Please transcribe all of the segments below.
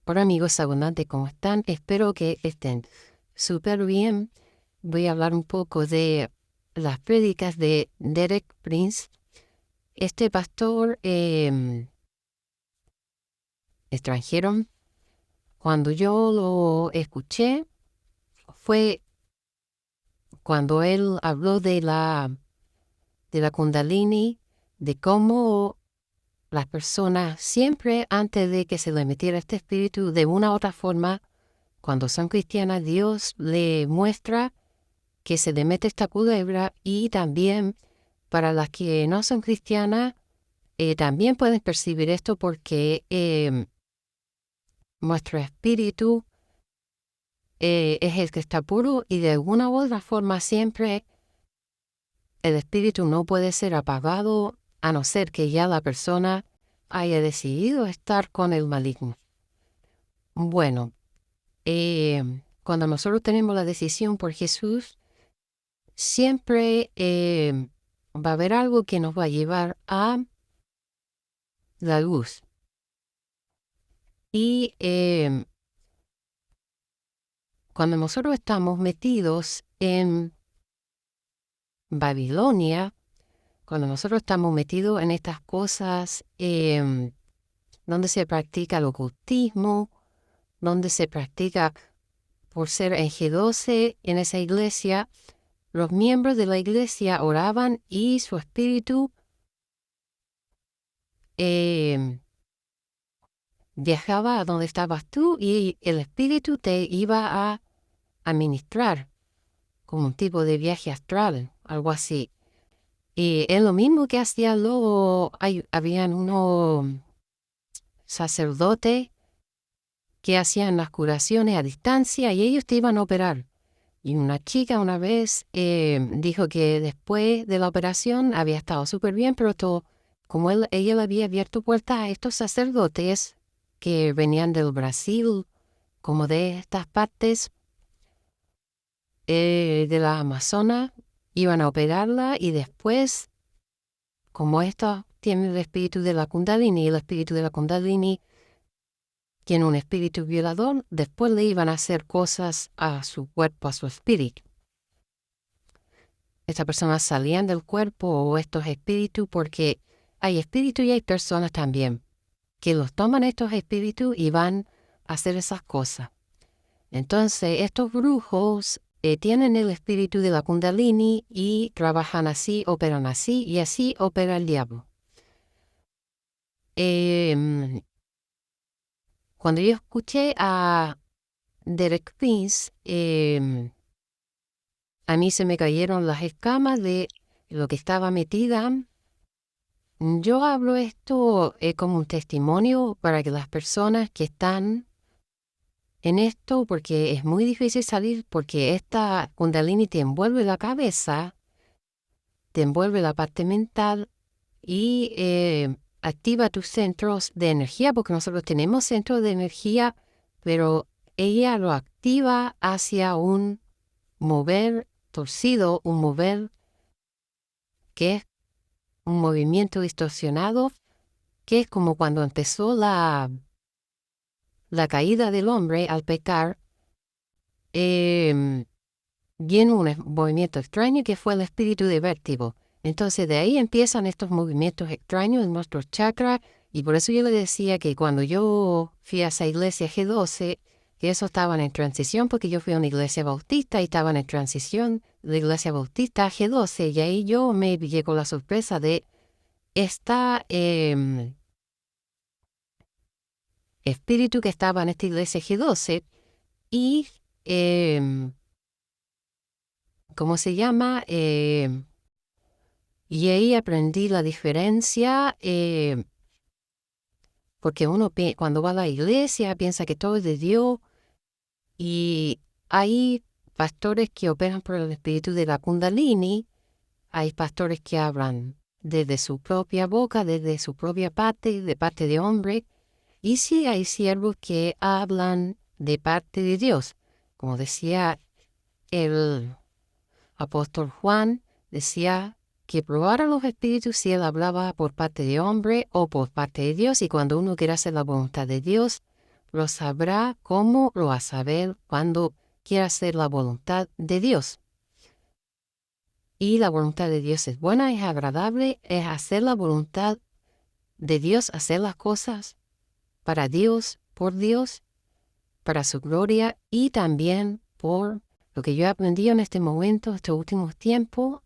Hola amigos abundantes, ¿cómo están? Espero que estén súper bien. Voy a hablar un poco de las prédicas de Derek Prince. Este pastor extranjero, cuando yo lo escuché, fue cuando él habló de la Kundalini, de cómo las personas siempre antes de que se le metiera este espíritu, de una u otra forma, cuando son cristianas, Dios le muestra que se le mete esta culebra, y también para las que no son cristianas, también pueden percibir esto porque nuestro espíritu es el que está puro, y de alguna u otra forma siempre el espíritu no puede ser apagado a no ser que ya la persona haya decidido estar con el maligno. Bueno, cuando nosotros tenemos la decisión por Jesús, siempre va a haber algo que nos va a llevar a la luz. Y cuando nosotros estamos metidos en Babilonia, cuando nosotros estamos metidos en estas cosas donde se practica el ocultismo, donde se practica, por ser en G12 en esa iglesia, los miembros de la iglesia oraban y su espíritu viajaba a donde estabas tú, y el espíritu te iba a administrar como un tipo de viaje astral, algo así. Y es lo mismo que hacían luego, habían unos sacerdotes que hacían las curaciones a distancia y ellos te iban a operar. Y una chica una vez dijo que después de la operación había estado súper bien, pero como ella le había abierto puertas a estos sacerdotes que venían del Brasil, como de estas partes de la Amazonas, iban a operarla, y después, como esto tiene el espíritu de la Kundalini, y el espíritu de la Kundalini tiene un espíritu violador, después le iban a hacer cosas a su cuerpo, a su espíritu. Estas personas salían del cuerpo, o estos espíritus, porque hay espíritus y hay personas también que los toman estos espíritus y van a hacer esas cosas. Entonces, estos brujos tienen el espíritu de la Kundalini y trabajan así, operan así, y así opera el diablo. Cuando yo escuché a Derek Prince, a mí se me cayeron las escamas de lo que estaba metida. Yo hablo esto como un testimonio para que las personas que están en esto, porque es muy difícil salir, porque esta Kundalini te envuelve la cabeza, te envuelve la parte mental y activa tus centros de energía, porque nosotros tenemos centros de energía, pero ella lo activa hacia un mover torcido, un mover que es un movimiento distorsionado, que es como cuando empezó la caída del hombre al pecar. Viene un movimiento extraño que fue el espíritu de vértigo. Entonces de ahí empiezan estos movimientos extraños en nuestros chakras, y por eso yo le decía que cuando yo fui a esa iglesia G12, que eso estaban en transición, porque yo fui a una iglesia bautista y estaban en transición de iglesia bautista a G12, y ahí yo me llegó la sorpresa de esta espíritu que estaba en esta iglesia G12, y ¿cómo se llama? Y ahí aprendí la diferencia, porque uno cuando va a la iglesia piensa que todo es de Dios, y hay pastores que operan por el espíritu de la Kundalini, hay pastores que hablan desde su propia boca, desde su propia parte, de parte de hombre, y sí hay siervos que hablan de parte de Dios. Como decía el apóstol Juan, decía que probaran los espíritus si él hablaba por parte de hombre o por parte de Dios, y cuando uno quiere hacer la voluntad de Dios, lo sabrá cómo lo va a saber cuando quiera hacer la voluntad de Dios. Y la voluntad de Dios es buena, es agradable, es hacer la voluntad de Dios, hacer las cosas para Dios, por Dios, para su gloria y también por lo que yo he aprendido en este momento, estos últimos tiempos,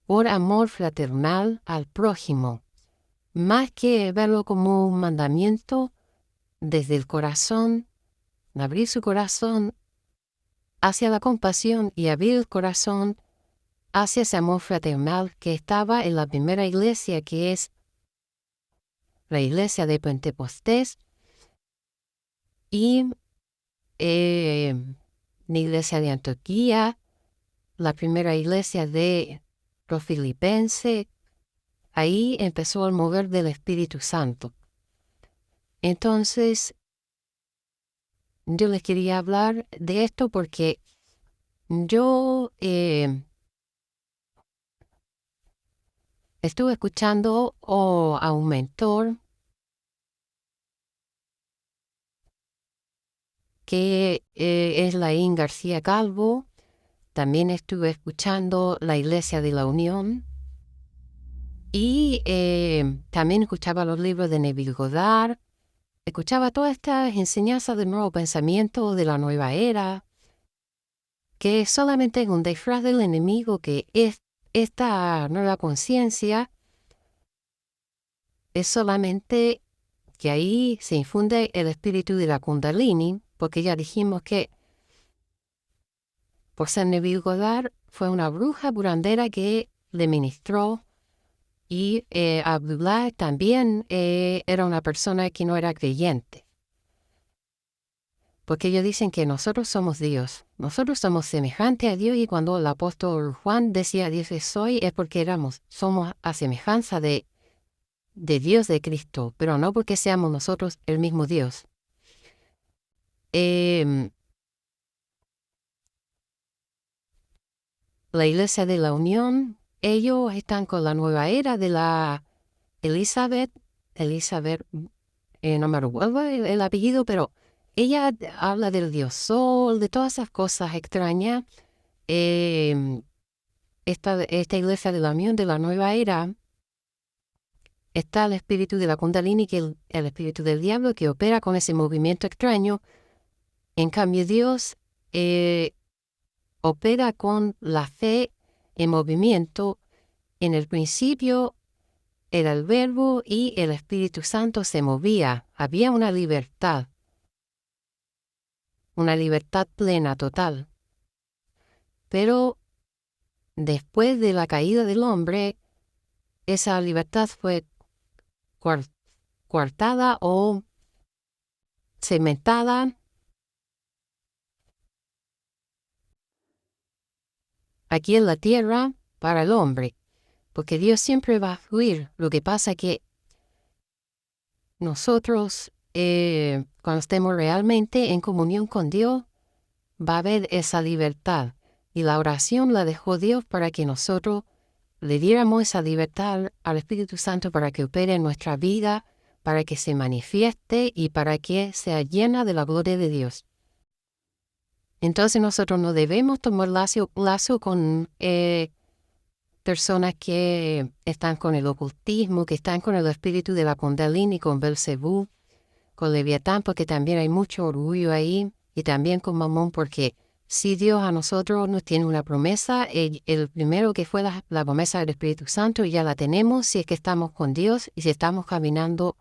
por amor fraternal al prójimo, más que verlo como un mandamiento desde el corazón, abrir su corazón hacia la compasión y abrir el corazón hacia ese amor fraternal que estaba en la primera iglesia, que es la iglesia de Pentecostés, y la iglesia de Antioquía, la primera iglesia de los filipenses. Ahí empezó el mover del Espíritu Santo. Entonces, yo les quería hablar de esto porque yo estuve escuchando a un mentor que es Laín García Calvo. También estuve escuchando la Iglesia de la Unión y también escuchaba los libros de Neville Goddard. Escuchaba todas estas enseñanzas del nuevo pensamiento, de la nueva era, que solamente es un disfraz del enemigo, que es esta nueva conciencia es solamente que ahí se infunde el espíritu de la Kundalini, porque ya dijimos que por ser Neville Goddard fue una bruja curandera que le ministró, y Abdullah también era una persona que no era creyente. Porque ellos dicen que nosotros somos Dios, nosotros somos semejantes a Dios, y cuando el apóstol Juan decía Dios es soy, es porque somos a semejanza de Dios, de Cristo, pero no porque seamos nosotros el mismo Dios. La Iglesia de la Unión, ellos están con la nueva era de la Elizabeth, no me recuerdo el apellido, pero ella habla del Dios Sol, de todas esas cosas extrañas. Esta Iglesia de la Unión de la nueva era, está el espíritu de la Kundalini, que es el espíritu del diablo, que opera con ese movimiento extraño. En cambio, Dios opera con la fe en movimiento. En el principio era el Verbo y el Espíritu Santo se movía. Había una libertad plena, total. Pero después de la caída del hombre, esa libertad fue coartada o cementada aquí en la tierra para el hombre, porque Dios siempre va a fluir. Lo que pasa es que nosotros, cuando estemos realmente en comunión con Dios, va a haber esa libertad. Y la oración la dejó Dios para que nosotros le diéramos esa libertad al Espíritu Santo para que opere en nuestra vida, para que se manifieste y para que sea llena de la gloria de Dios. Entonces nosotros no debemos tomar lazo con personas que están con el ocultismo, que están con el espíritu de la Kundalini, con Belcebú, con Leviatán, porque también hay mucho orgullo ahí, y también con Mamón, porque si Dios a nosotros nos tiene una promesa, el primero que fue la promesa del Espíritu Santo, ya la tenemos si es que estamos con Dios y si estamos caminando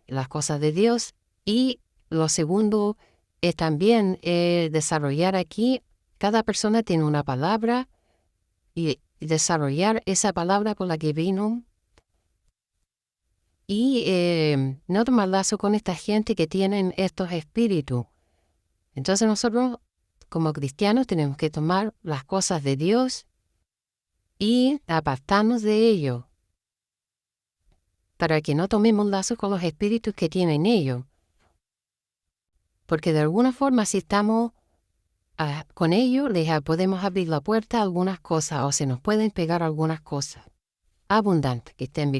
en las cosas de Dios. Y lo segundo es también desarrollar aquí, cada persona tiene una palabra, y desarrollar esa palabra con la que vino, y no tomar lazo con esta gente que tienen estos espíritus. Entonces nosotros, como cristianos, tenemos que tomar las cosas de Dios y apartarnos de ello, para que no tomemos lazo con los espíritus que tienen ellos. Porque de alguna forma, si estamos con ellos, les podemos abrir la puerta a algunas cosas, o se nos pueden pegar algunas cosas. Abundante, que estén bien.